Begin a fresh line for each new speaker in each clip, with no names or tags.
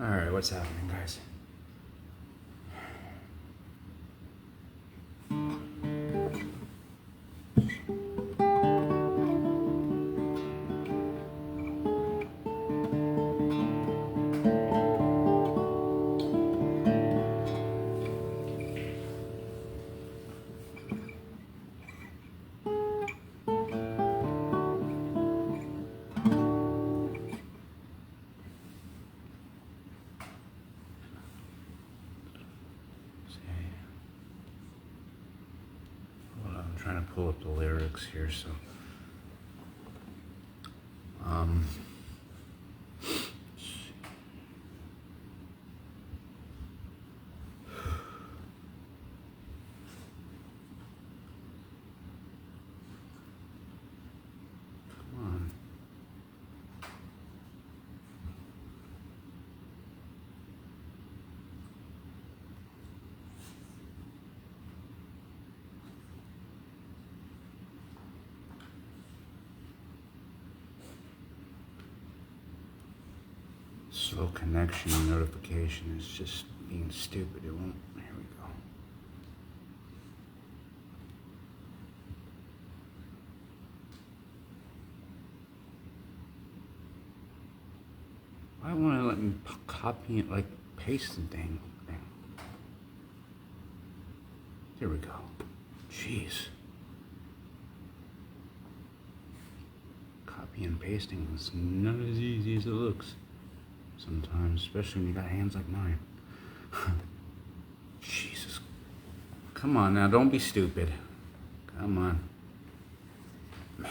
Alright, what's happening, guys? Hold on, I'm trying to pull up the lyrics here, so. Um. Come on. Slow connection notification is just being stupid. It won't. Here we go. Why won't it let me copy it, like paste the dang thing? Here we go. Jeez. Copy and pasting is not as easy as it looks. Sometimes, especially when you got hands like mine. Jesus. Come on now, don't be stupid. Come on. I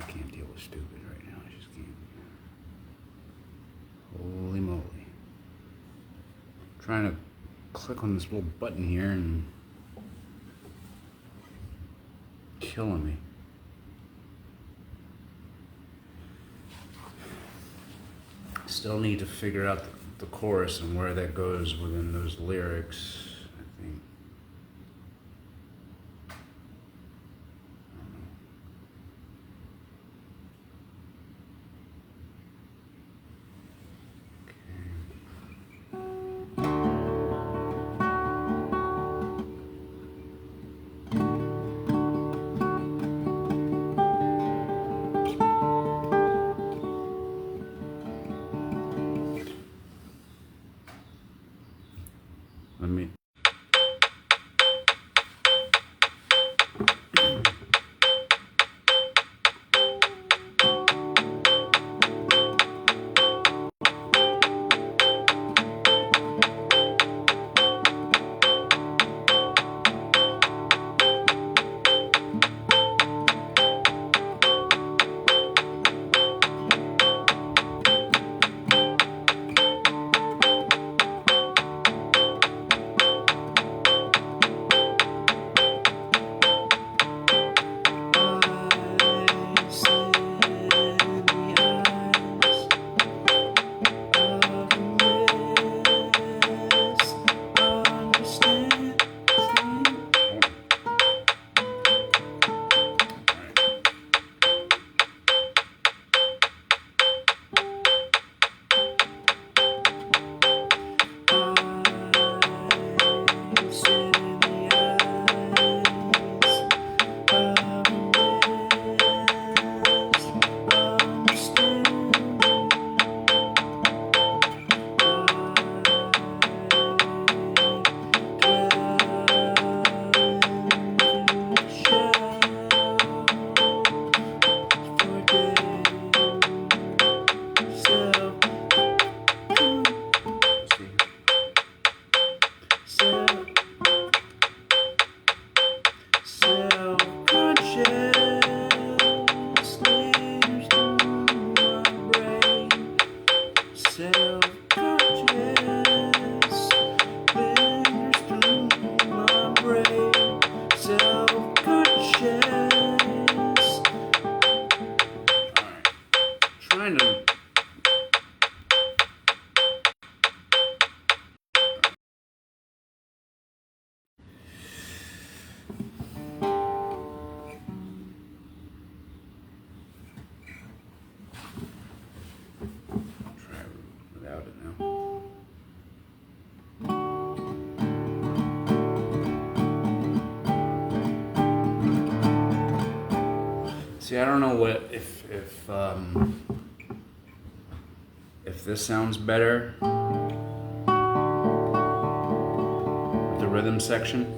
can't deal with stupid right now. I just can't. Holy moly. I'm trying to click on this little button here and killing me. Still need to figure out the chorus and where that goes within those lyrics. Let me See, I don't know what if this sounds better, the rhythm section.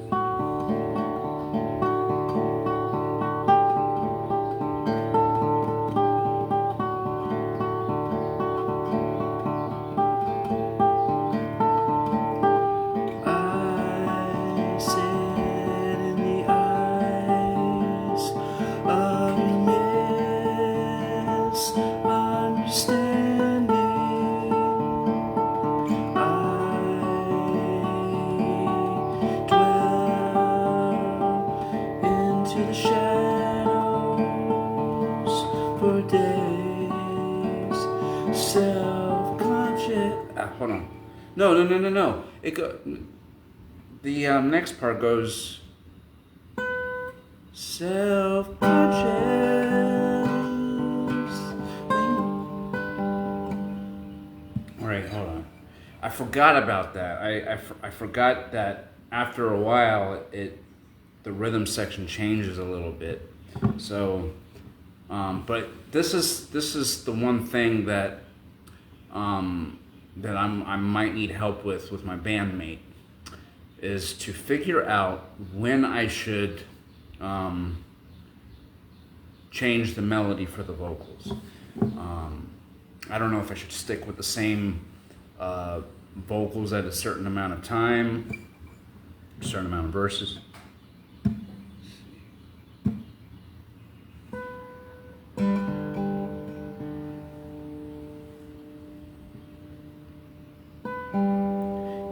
Hold on. No. The next part goes self-conscious. All right, hold on. I forgot about that. I forgot that after a while the rhythm section changes a little bit. So, but this is the one thing that that I might need help with my bandmate, is to figure out when I should change the melody for the vocals. I don't know if I should stick with the same vocals at a certain amount of time, a certain amount of verses.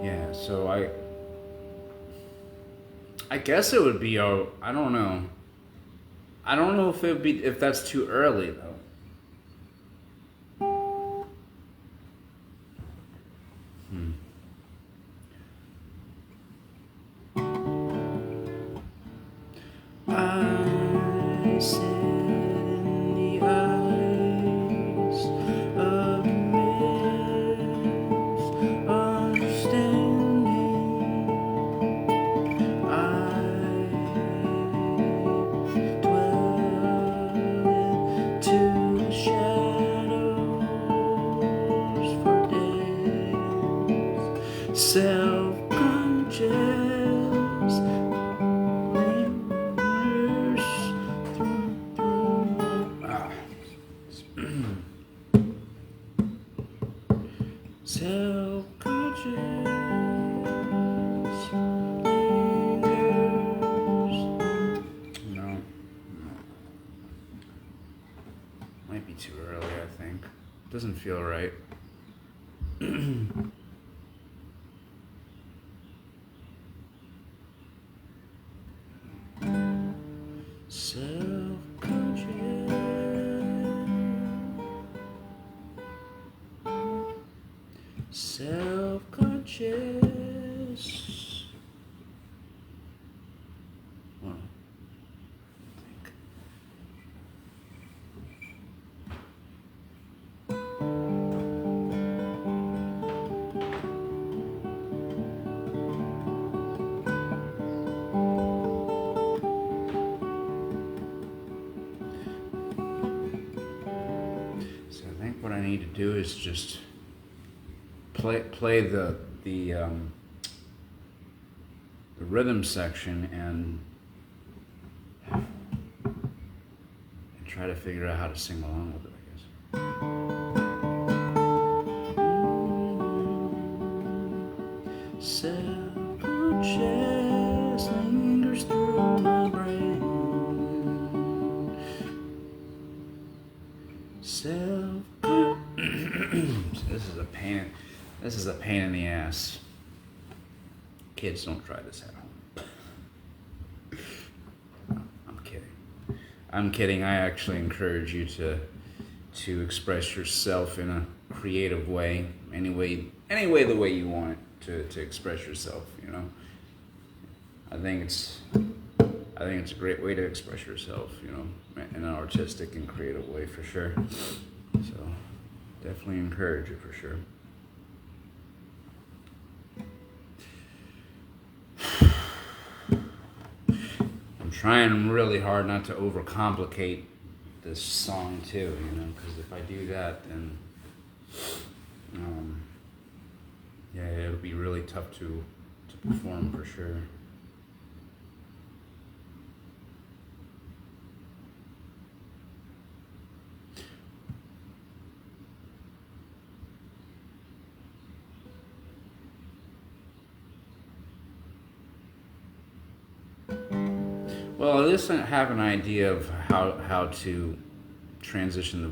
Yeah, so I guess it would be I don't know. I don't know if that's too early though. I sit in the eyes of misunderstanding. I dwell into the shadows for days, self-conscious. Self-conscious lingers. No. Might be too early, I think. Doesn't feel right. Self-conscious. Well, so I think what I need to do is just play the rhythm section and try to figure out how to sing along with it, I guess. Self-conscious lingers through my brain. This is a pain in the ass. Kids, don't try this at home. I'm kidding. I actually encourage you to express yourself in a creative way, any way the way you want it to express yourself. You know, I think it's a great way to express yourself. You know, in an artistic and creative way for sure. So definitely encourage it for sure. I'm trying really hard not to overcomplicate this song too, because if I do that, then um, yeah, it'll be really tough to perform for sure. Well, at least I have an idea of how to transition the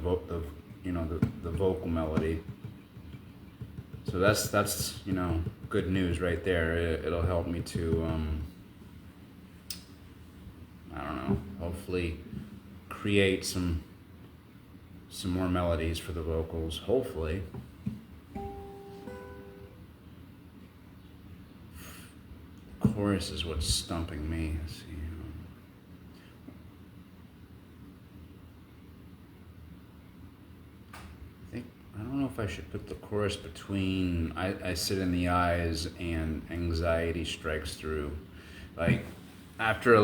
vocal melody. So that's good news right there. It'll help me to I don't know, hopefully create some more melodies for the vocals. Hopefully. Chorus is what's stumping me. Let's see. I don't know if I should put the chorus between I Sit in the Eyes and Anxiety Strikes Through. Like after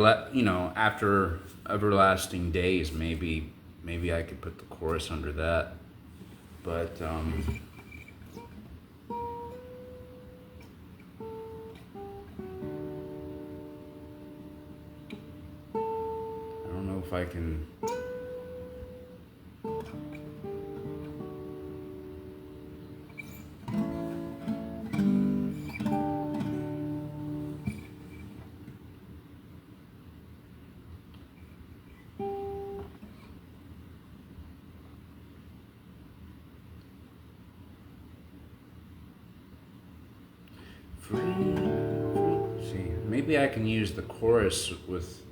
after Everlasting Days, maybe I could put the chorus under that. But I don't know if I can. See, maybe I can use the chorus with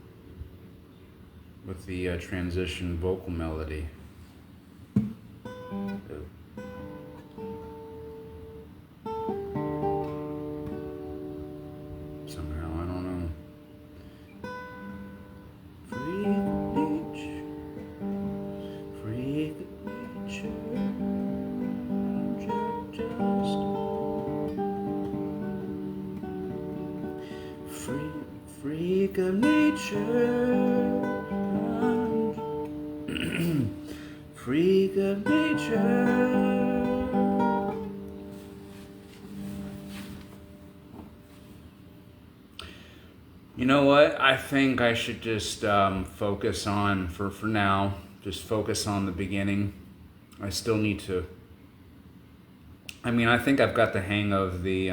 the transition vocal melody. Somehow, I don't know. Freak nature, freak of nature, freak of nature. You know what? I think I should just focus on, for now, just focus on the beginning. I still need to, I think I've got the hang of the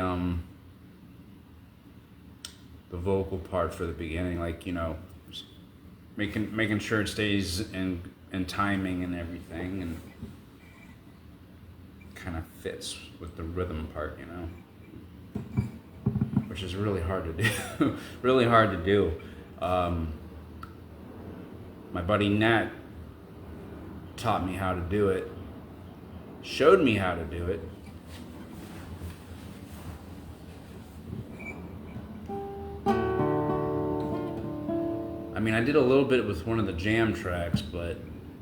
vocal part for the beginning, like, making sure it stays in timing and everything, and kind of fits with the rhythm part, which is really hard to do. Really hard to do. My buddy Nat taught me how to do it, showed me how to do it. I did a little bit with one of the jam tracks,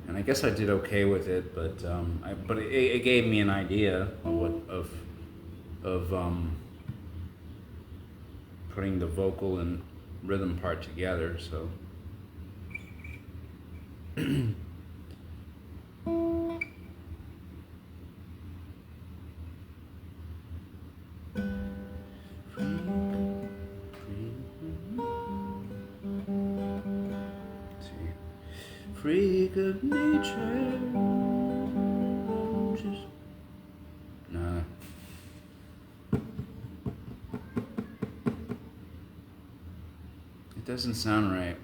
and I guess I did okay with it, but it gave me an idea of putting the vocal and rhythm part together. So freak of nature. Nah. It doesn't sound right.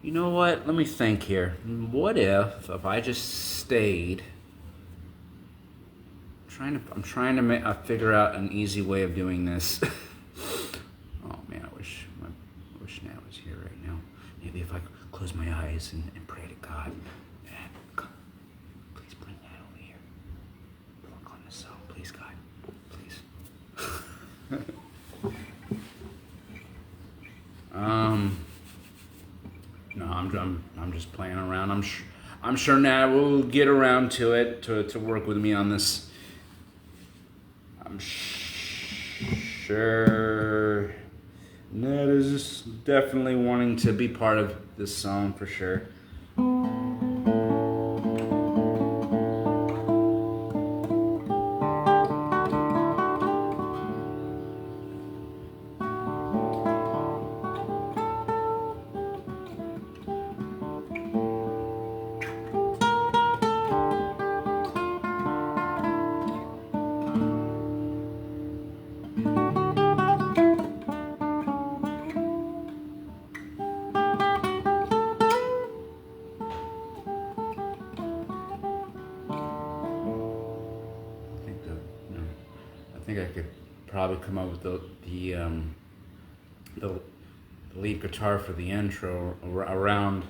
You know what? Let me think here. What if I just stayed? I'm trying to figure out an easy way of doing this. Oh man, I wish Nat was here right now. Maybe if I close my eyes and pray to God, Nat, please bring Nat over here. Work on this song, please, God, please. No, I'm just playing around. I'm sure Nat will get around to it to work with me on this. I'm sure Nat is definitely wanting to be part of this song for sure. I think I could probably come up with the lead guitar for the intro around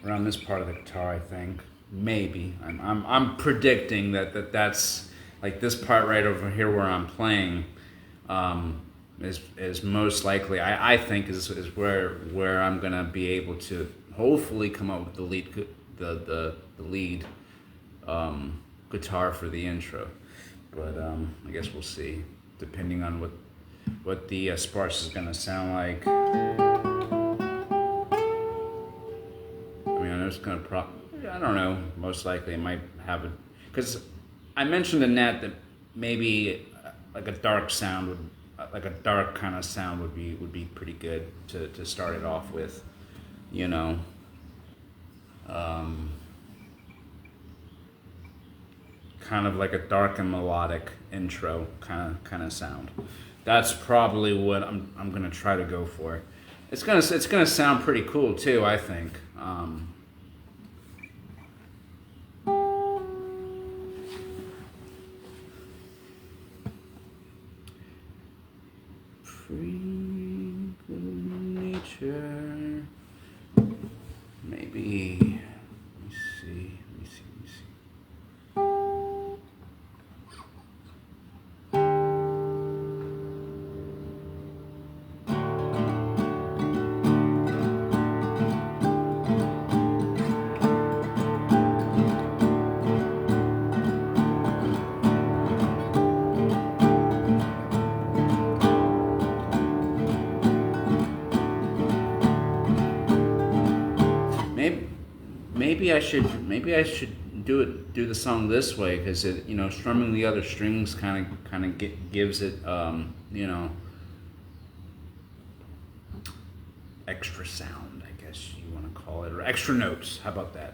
this part of the guitar. I think maybe I'm predicting that's like this part right over here where I'm playing is most likely I think is where I'm gonna be able to hopefully come up with the lead guitar for the intro. But I guess we'll see, depending on what the sparse is gonna sound like. I mean, I know it's gonna I don't know. Most likely, it might have it because I mentioned to Nat that maybe like a dark sound like a dark kind of sound would be pretty good to start it off with, you know. Kind of like a dark and melodic intro kind of sound. That's probably what I'm gonna try to go for. It's gonna sound pretty cool too, I think. Free nature. Maybe. Let me see. Maybe I should do the song this way because it, you know, strumming the other strings kind of gives it extra sound, I guess you want to call it, or extra notes. How about that?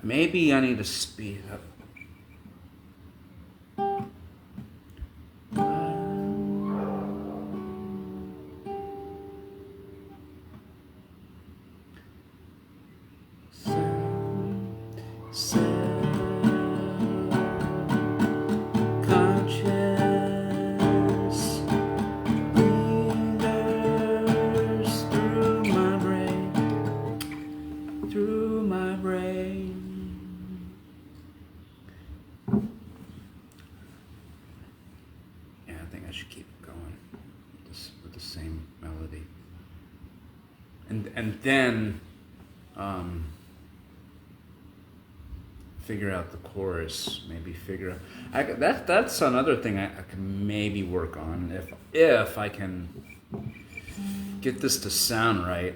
Maybe I need to speed up. Conscious lingers melody. And then figure out the chorus. Maybe figure out that's another thing I can maybe work on if I can get this to sound right.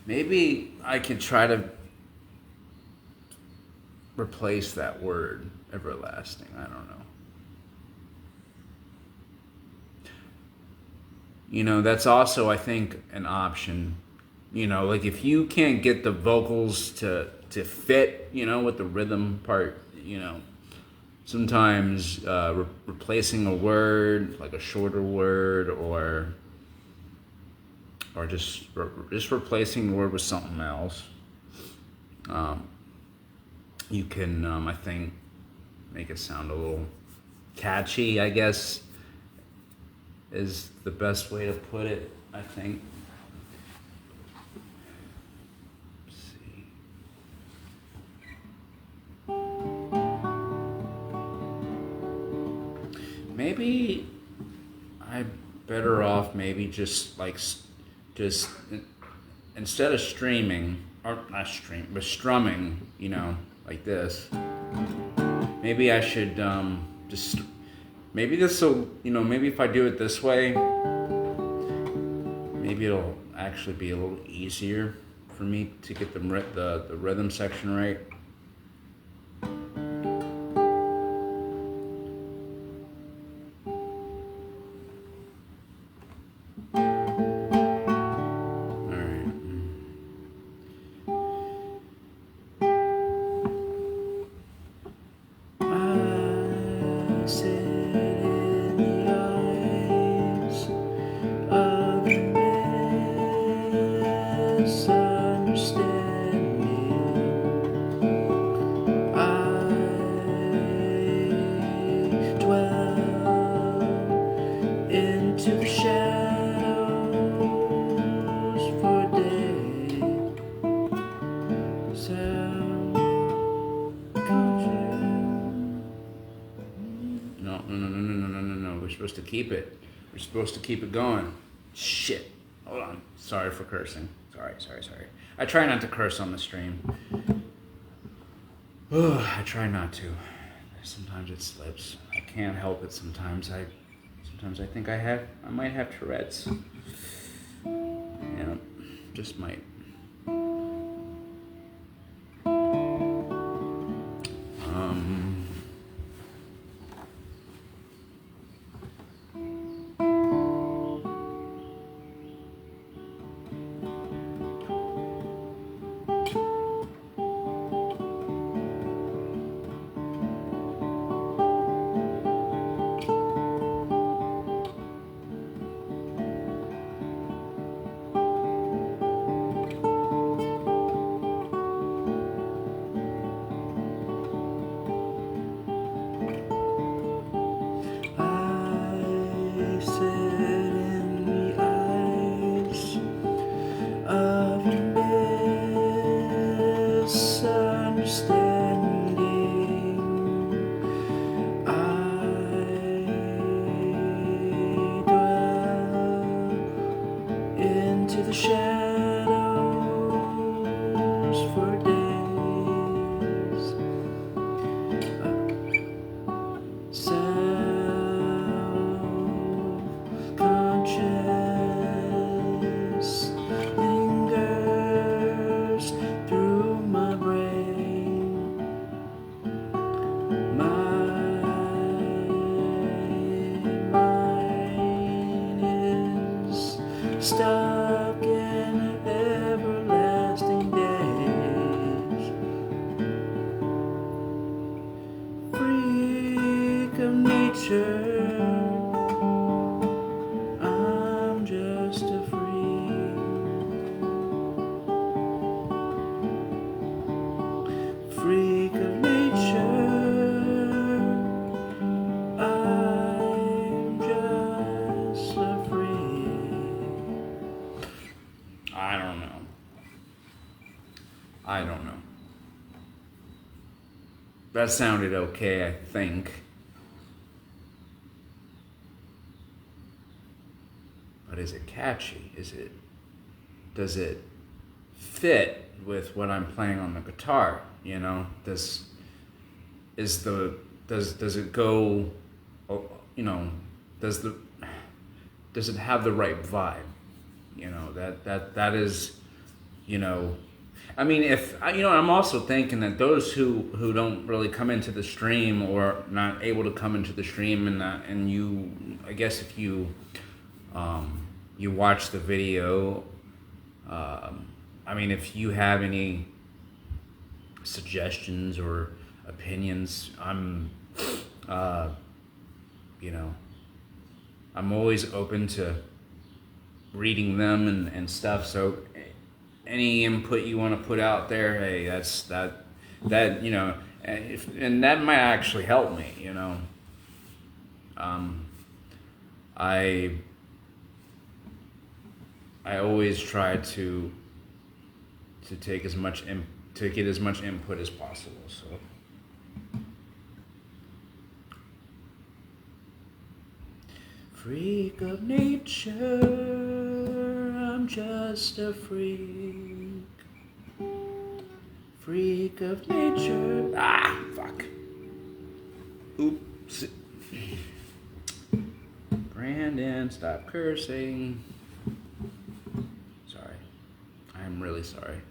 Maybe I can try to replace that word, everlasting. I don't know. You know, that's also, I think, an option. You know, like if you can't get the vocals to fit, you know, with the rhythm part, you know, sometimes replacing a word, like a shorter word, or just replacing the word with something else. You can, I think, make it sound a little catchy, I guess, is the best way to put it, I think. Let's see. Maybe I'm better off maybe just instead of streaming, or not stream, but strumming, you know, like this. Maybe I should maybe this will, you know, maybe if I do it this way, maybe it'll actually be a little easier for me to get the rhythm section right. We're supposed to keep it going. Shit. Hold on. Sorry for cursing. Sorry. I try not to curse on the stream. I try not to. Sometimes it slips. I can't help it. Sometimes I think I might have Tourette's. Yeah, just might.
Stuck in everlasting days.
of nature. I'm just a freak. Freak of nature. I'm just a freak. I don't know. That sounded okay, I think. But is it catchy? Does it fit with what I'm playing on the guitar? You know, does it go? You know, does it have the right vibe? You know, that is, you know. I mean, I'm also thinking that those who don't really come into the stream or not able to come into the stream and you, I guess if you you watch the video, I mean, if you have any suggestions or opinions, I'm always open to reading them and stuff. So any input you want to put out there, hey, that you know, and that might actually help me, you know. I always try to take as much to get as much input as possible. So freak of nature, I'm just a freak. Freak of nature. Ah, fuck. Oops. Brandon, stop cursing. Sorry. I'm really sorry.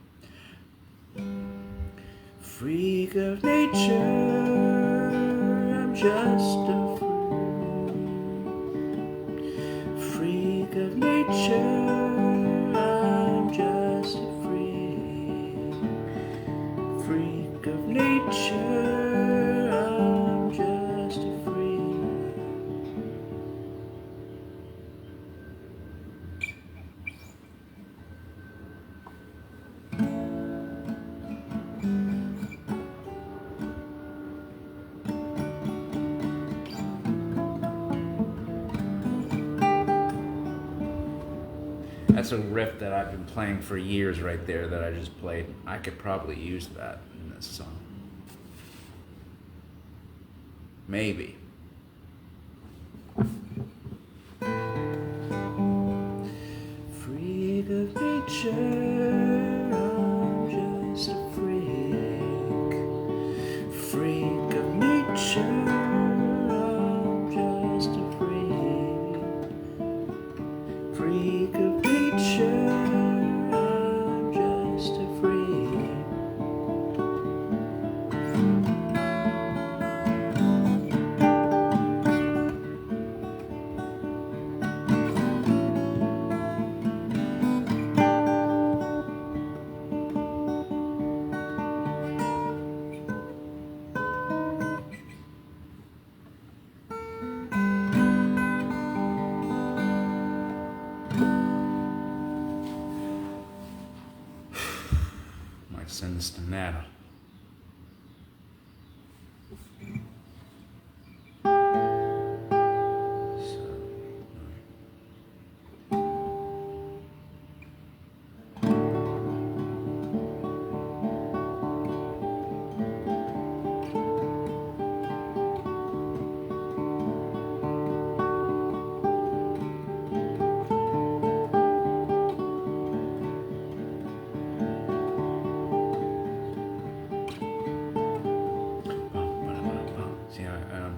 Freak of nature, I'm just a freak of nature, I'm just a freak. Freak of nature, I'm just a freak. That's a riff that I've been playing for years right there that I just played. I could probably use that in this song. Maybe. Freak of nature, I'm just a freak. Freak of nature, I'm just a freak. Freak of nature, I'm just a freak. Might send this to Nana.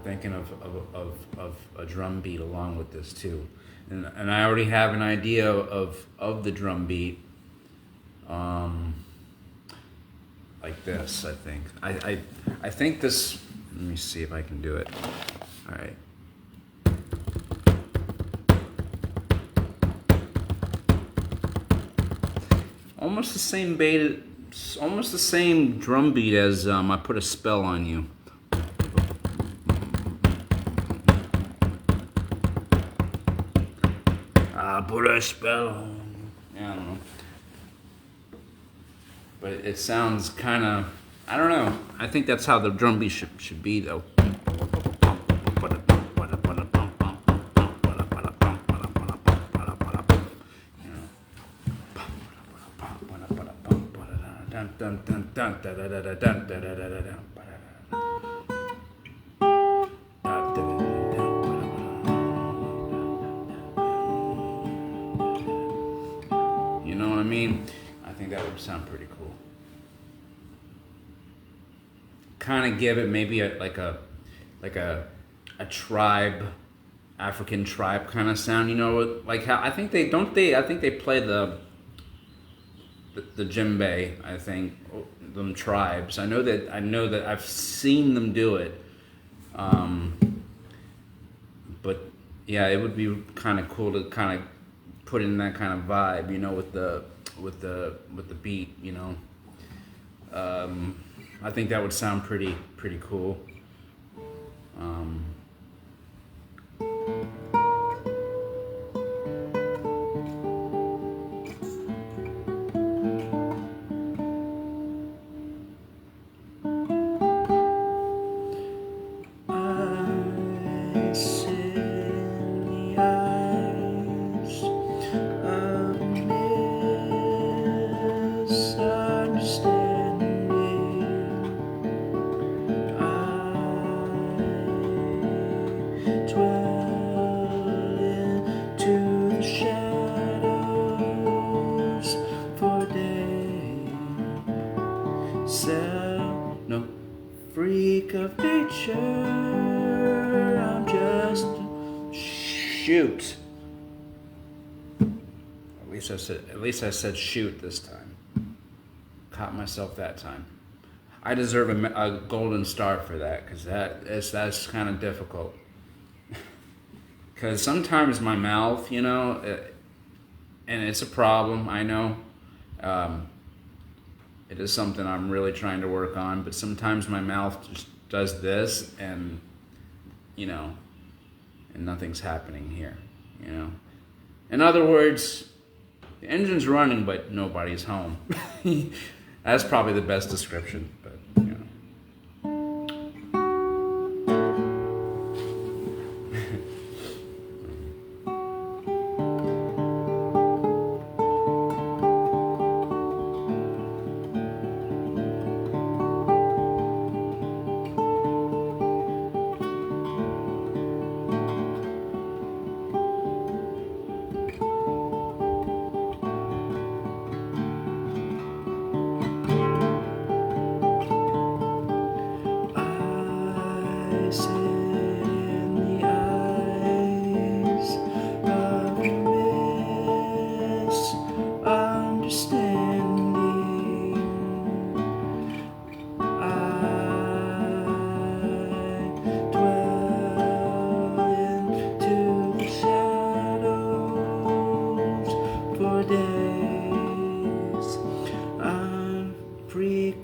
Thinking of a drum beat along with this too, and I already have an idea of the drum beat, like this. I think I think this. Let me see if I can do it. All right. Almost the same beat, almost the same drum beat as I Put a Spell on You. I'll put a spell on you. Yeah, I don't know. But it sounds kind of, I don't know. I think that's how the drum beat should be, though. You know what I mean? I think that would sound pretty cool. Kind of give it maybe a tribe, African tribe kind of sound. You know, like how I think they play the djembe. I think them tribes. I know that I've seen them do it. But yeah, it would be kind of cool to kind of put in that kind of vibe, you know, with the beat, you know. I think that would sound pretty cool. No, freak of nature. I'm just shoot. At least I said shoot this time. Caught myself that time. I deserve a golden star for that, because that's kind of difficult. Because sometimes my mouth, you know, and it's a problem, I know. It is something I'm really trying to work on, but sometimes my mouth just does this, and, you know, and nothing's happening here, you know. In other words, the engine's running, but nobody's home. That's probably the best description, but, you know.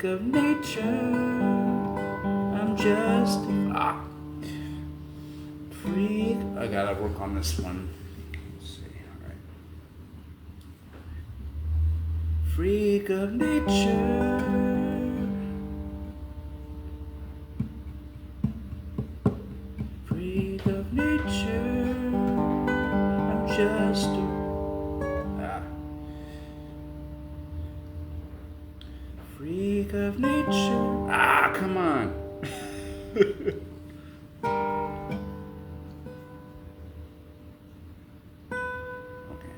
Of nature, I'm just freak. I gotta work on this one. Let's see, all right. Freak of nature. Freak of nature. I'm just freak of nature. Come on. Okay.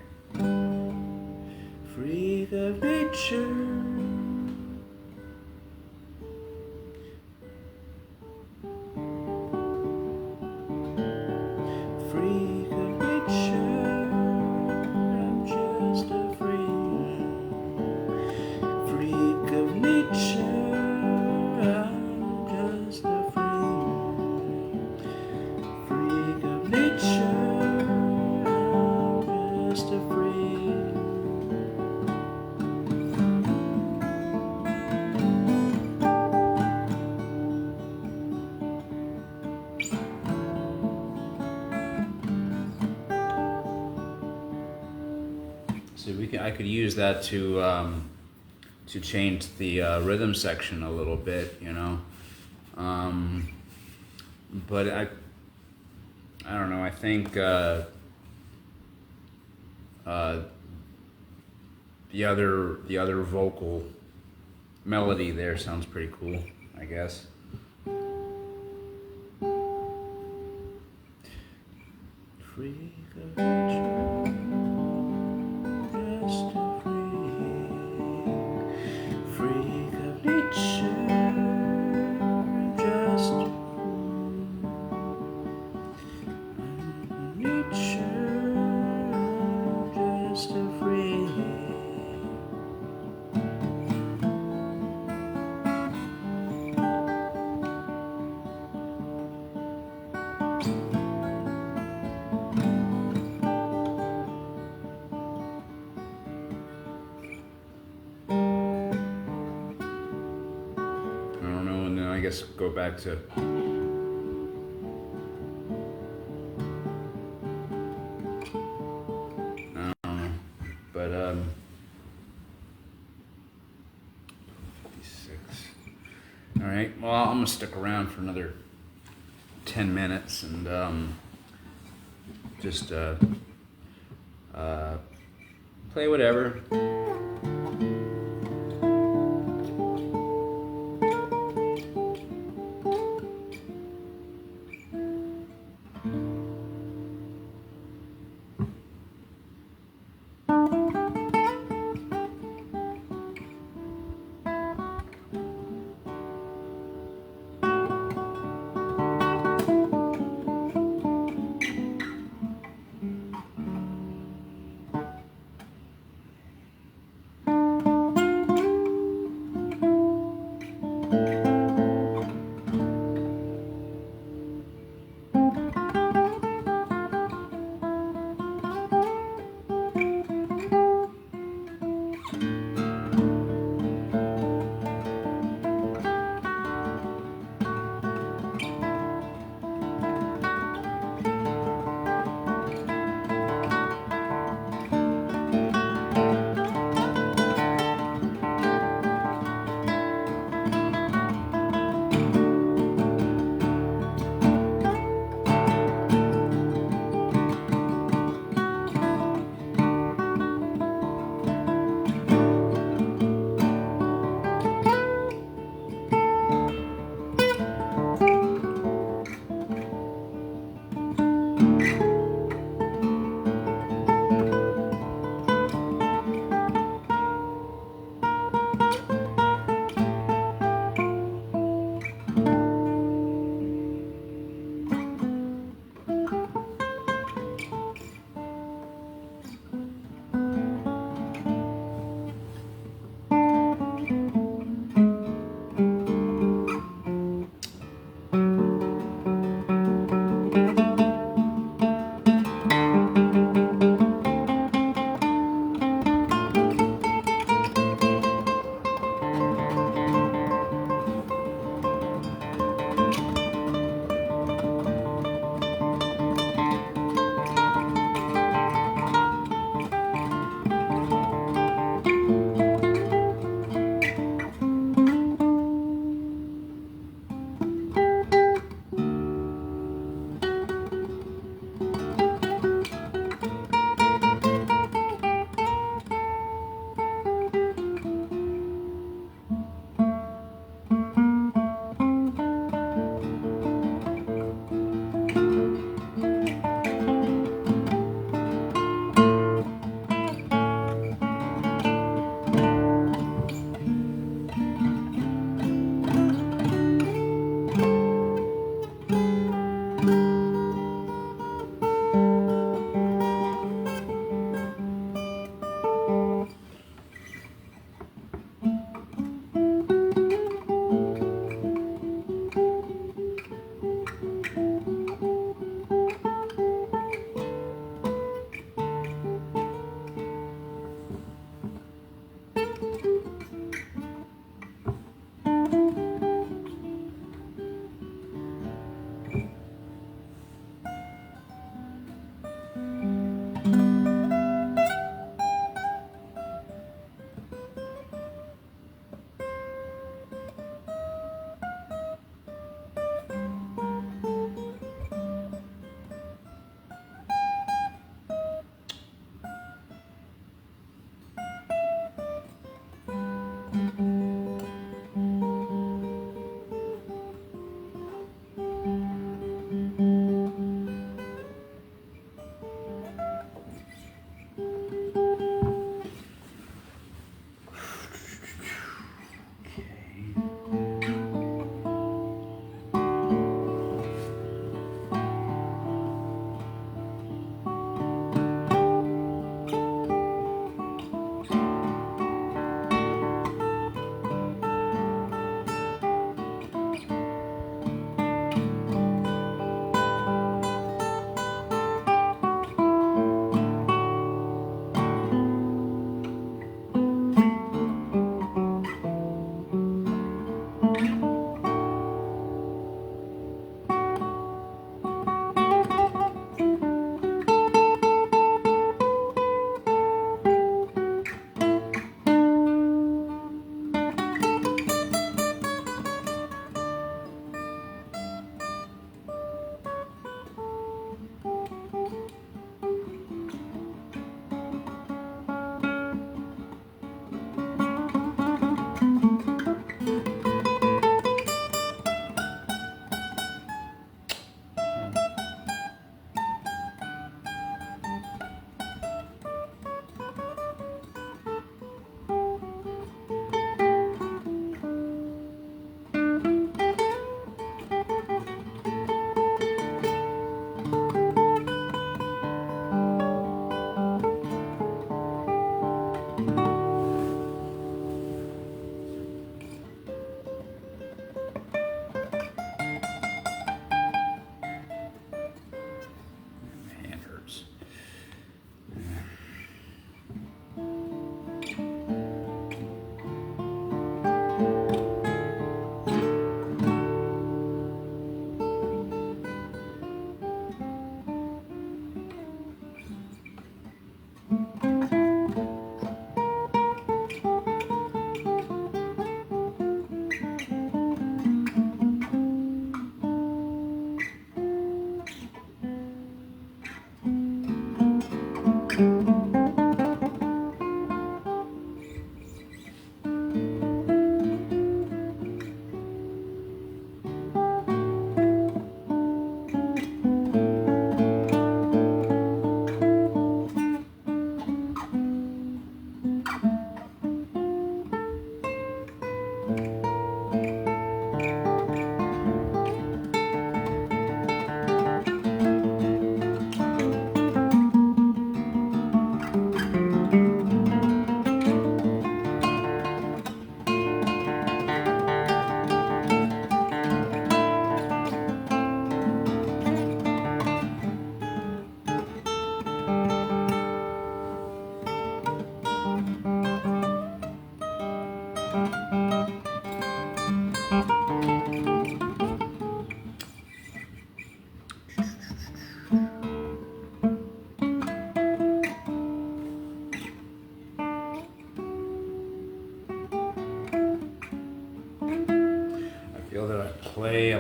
Freak of nature. Freak of nature. I'm just a freak. Freak of nature, I'm just a freak. I could use that to change the rhythm section a little bit, you know. But I don't know. I think the other vocal melody there sounds pretty cool, I guess. Freak of nature, just a freak. Freak of nature, just a nature, just a freak. I don't know, and then I guess go back to I don't know, but 56. All right, well I'm gonna stick around for another 10 minutes and just play whatever.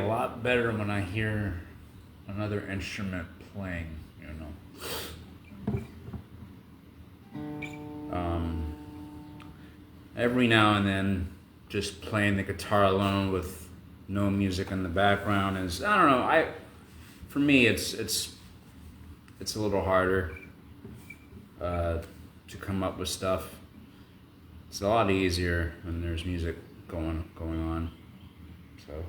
a lot better when I hear another instrument playing, you know. Every now and then, just playing the guitar alone with no music in the background is, I don't know, for me it's a little harder to come up with stuff. It's a lot easier when there's music going on. So.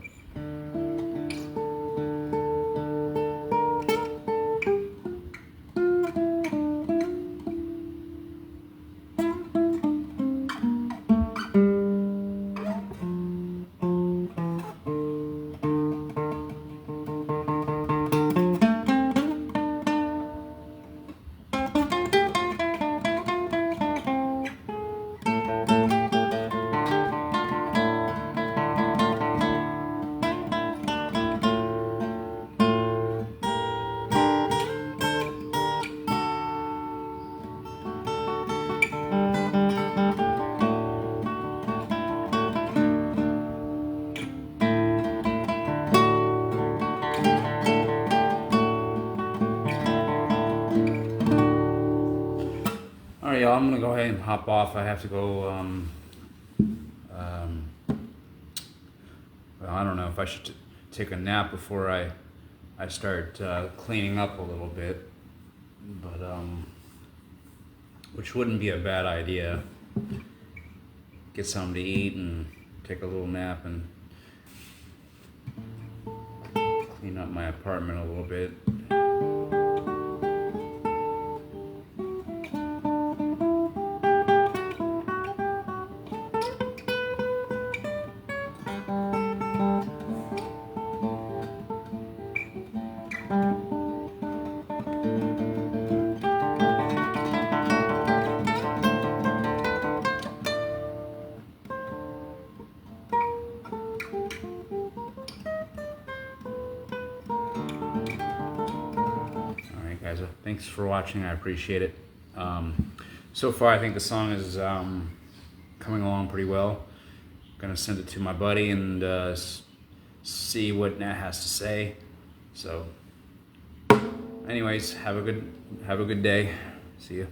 Alright, y'all, I'm gonna go ahead and hop off. I have to go, well, I don't know if I should take a nap before I start cleaning up a little bit, but, which wouldn't be a bad idea. Get something to eat and take a little nap and clean up my apartment a little bit. Guys, thanks for watching. I appreciate it. So far, I think the song is coming along pretty well. Gonna send it to my buddy and see what Nat has to say. So, anyways, have a good day. See you.